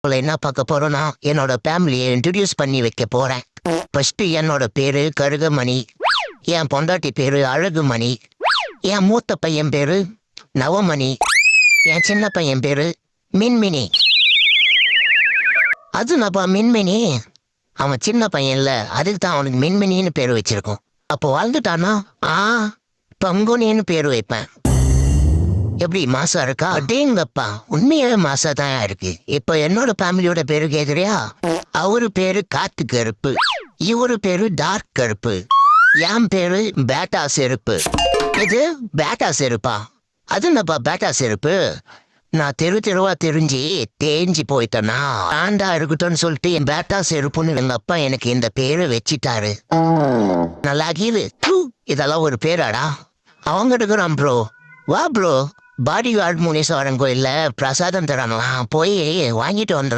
என்ன பார்க்க போறோம்னா என்னோட ஃபேமிலியை இன்ட்ரடியூஸ் பண்ணி வைக்க போறேன். ஃபர்ஸ்ட் என்னோட பேரு கருகமணி, என் பொண்டாட்டி பேரு அழகுமணி, என் மூத்த பையன் பேரு நவமணி, என் சின்ன பையன் பேரு மின்மினி. அது நப்பா மின்மினி, அவன் சின்ன பையன் இல்ல, அதுக்கு தான் அவனுக்கு மின்மினின்னு பேரு வச்சிருக்கோம். அப்போ வாழ்ந்துட்டானா பங்குனின்னு பேரு வைப்பேன். எப்படி மாசா இருக்கா? அடேங்கப்பா, உண்மையாவே மாசா தான் இருக்கு. இப்ப என்னோட ஃபேமிலியோட பேரு கேக்குறியா? அவரு பேரு காத்து கருப்பு, இவரு பேரு டார்க் கருப்பு, என் பேரு பேட்டா செருப்பு. இது பேட்டா செருப்பா? அது என்னப்பா பேட்டா செருப்பு? நான் தெருவா தெரிஞ்சு தேஞ்சு போயிட்டேனா ஆண்டா இருக்கட்டும்னு சொல்லிட்டு என் பேட்டா செருப்புன்னு எங்க அப்பா எனக்கு இந்த பேரு வச்சிட்டாரு. நல்லா கீழு. இதெல்லாம் ஒரு பேராடா? அவங்க எடுக்கிறான் ப்ரோ. வா ப்ரோ, பாடி கார்டு முனீஸ்வரன் கோயில்ல பிரசாதம் தராங்களாம், போய் வாங்கிட்டு வந்துடலாம்.